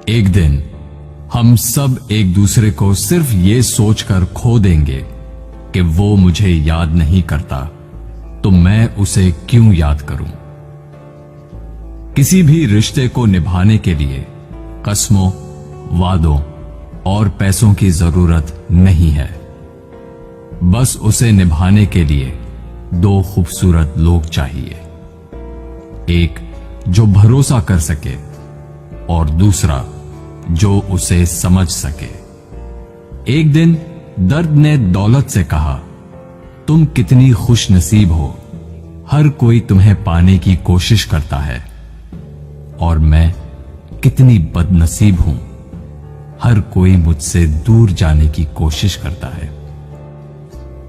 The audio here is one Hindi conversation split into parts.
एक दिन हम सब एक दूसरे को सिर्फ ये सोचकर खो देंगे कि वो मुझे याद नहीं करता, तो मैं उसे क्यों याद करूं। किसी भी रिश्ते को निभाने के लिए कस्मों, वादों और पैसों की जरूरत नहीं है। बस उसे निभाने के लिए दो खूबसूरत लोग चाहिए, एक जो भरोसा कर सके और दूसरा जो उसे समझ सके। एक दिन दर्द ने दौलत से कहा, तुम कितनी खुश नसीब हो, हर कोई तुम्हें पाने की कोशिश करता है, और मैं कितनी बदनसीब हूं, हर कोई मुझसे दूर जाने की कोशिश करता है।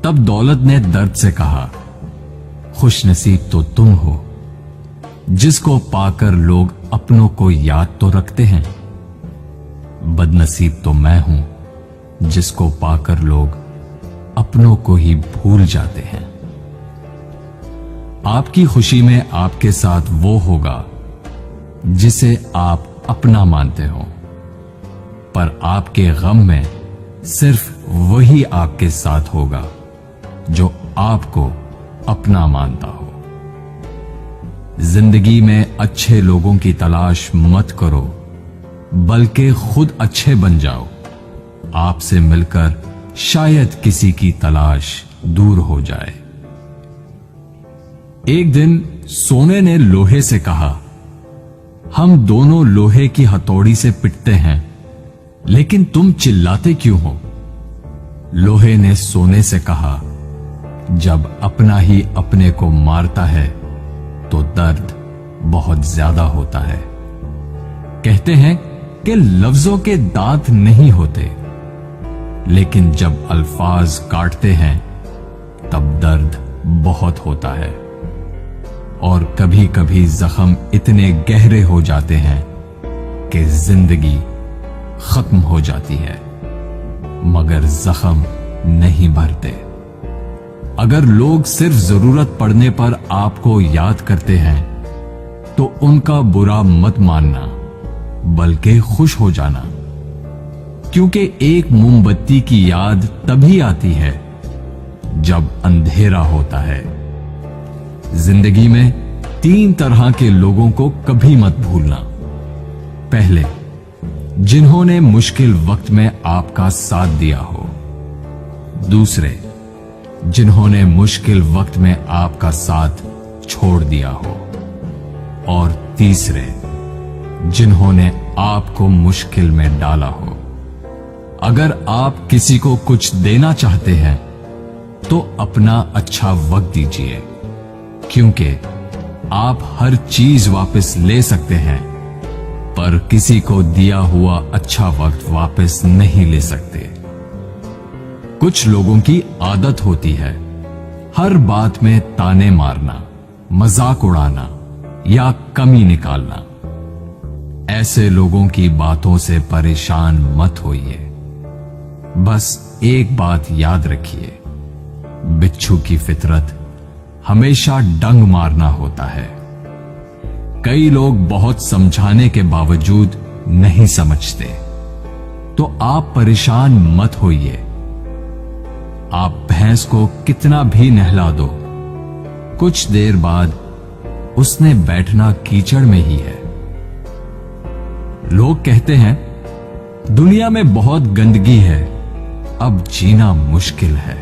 तब दौलत ने दर्द से कहा, खुश नसीब तो तुम हो, जिसको पाकर लोग अपनों को याद तो रखते हैं, बदनसीब तो मैं हूं जिसको पाकर लोग अपनों को ही भूल जाते हैं। आपकी खुशी में आपके साथ वो होगा जिसे आप अपना मानते हो, पर आपके गम में सिर्फ वही आपके साथ होगा जो आपको अपना मानता हो। जिंदगी में अच्छे लोगों की तलाश मत करो, बल्कि खुद अच्छे बन जाओ। आपसे मिलकर शायद किसी की तलाश दूर हो जाए। एक दिन सोने ने लोहे से कहा, हम दोनों लोहे की हथौड़ी से पिटते हैं, लेकिन तुम चिल्लाते क्यों हो? लोहे ने सोने से कहा, जब अपना ही अपने को मारता है तो दर्द बहुत ज्यादा होता है। कहते हैं कि लफ्जों के दांत नहीं होते, लेकिन जब अल्फाज काटते हैं तब दर्द बहुत होता है, और कभी कभी जख्म इतने गहरे हो जाते हैं कि जिंदगी खत्म हो जाती है, मगर जख्म नहीं भरते। अगर लोग सिर्फ जरूरत पड़ने पर आपको याद करते हैं तो उनका बुरा मत मानना, बल्कि खुश हो जाना, क्योंकि एक मोमबत्ती की याद तभी आती है जब अंधेरा होता है। जिंदगी में 3 तरह के लोगों को कभी मत भूलना। पहले, जिन्होंने मुश्किल वक्त में आपका साथ दिया हो। दूसरे, जिन्होंने मुश्किल वक्त में आपका साथ छोड़ दिया हो। और तीसरे, जिन्होंने आपको मुश्किल में डाला हो। अगर आप किसी को कुछ देना चाहते हैं तो अपना अच्छा वक्त दीजिए, क्योंकि आप हर चीज वापस ले सकते हैं, पर किसी को दिया हुआ अच्छा वक्त वापस नहीं ले सकते। कुछ लोगों की आदत होती है हर बात में ताने मारना, मजाक उड़ाना या कमी निकालना। ऐसे लोगों की बातों से परेशान मत होइए। बस एक बात याद रखिए, बिच्छू की फितरत हमेशा डंग मारना होता है। कई लोग बहुत समझाने के बावजूद नहीं समझते, तो आप परेशान मत होइए। आप भैंस को कितना भी नहला दो, कुछ देर बाद उसने बैठना कीचड़ में ही है। लोग कहते हैं दुनिया में बहुत गंदगी है, अब जीना मुश्किल है।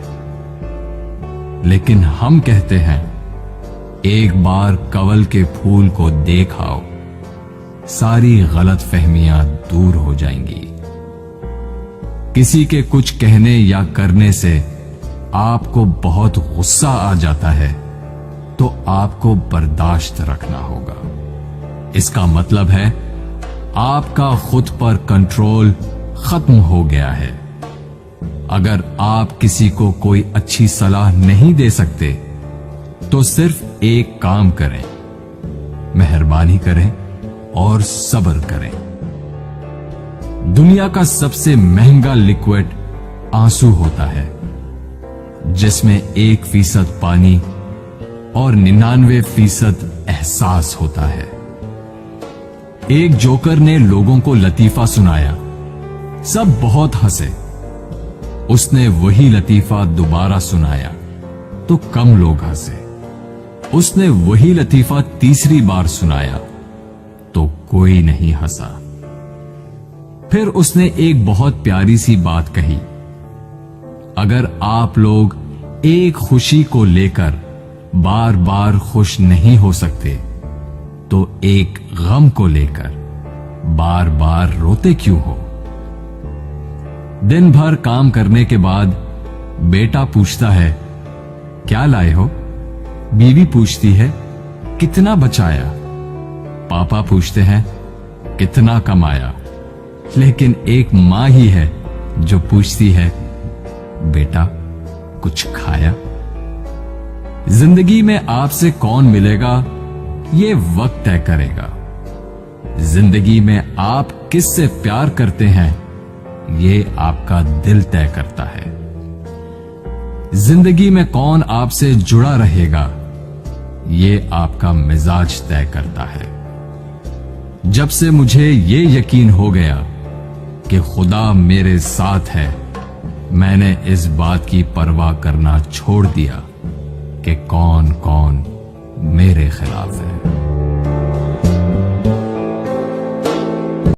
लेकिन हम कहते हैं एक बार कवल के फूल को देख आओ, सारी गलत फहमियां दूर हो जाएंगी। किसी के कुछ कहने या करने से आपको बहुत गुस्सा आ जाता है तो आपको बर्दाश्त रखना होगा। इसका मतलब है आपका खुद पर कंट्रोल खत्म हो गया है। अगर आप किसी को कोई अच्छी सलाह नहीं दे सकते तो सिर्फ एक काम करें, मेहरबानी करें और सब्र करें। दुनिया का सबसे महंगा लिक्विड आंसू होता है, जिसमें 1% पानी और 99% एहसास होता है। एक जोकर ने लोगों को लतीफा सुनाया। सब बहुत हंसे। उसने वही लतीफा दोबारा सुनाया तो कम लोग हंसे। उसने वही लतीफा तीसरी बार सुनाया तो कोई नहीं हंसा। फिर उसने एक बहुत प्यारी सी बात कही, अगर आप लोग एक खुशी को लेकर बार बार खुश नहीं हो सकते तो एक गम को लेकर बार बार रोते क्यों हो? दिन भर काम करने के बाद बेटा पूछता है, क्या लाए हो? बीवी पूछती है, कितना बचाया? पापा पूछते हैं, कितना कमाया? लेकिन एक मां ही है जो पूछती है, बेटा कुछ खाया? जिंदगी में आपसे कौन मिलेगा ये वक्त तय करेगा। जिंदगी में आप किससे प्यार करते हैं ये आपका दिल तय करता है। जिंदगी में कौन आपसे जुड़ा रहेगा ये आपका मिजाज तय करता है। जब से मुझे ये यकीन हो गया कि खुदा मेरे साथ है, मैंने इस बात की परवाह करना छोड़ दिया कि कौन कौन मेरे खिलाफ है।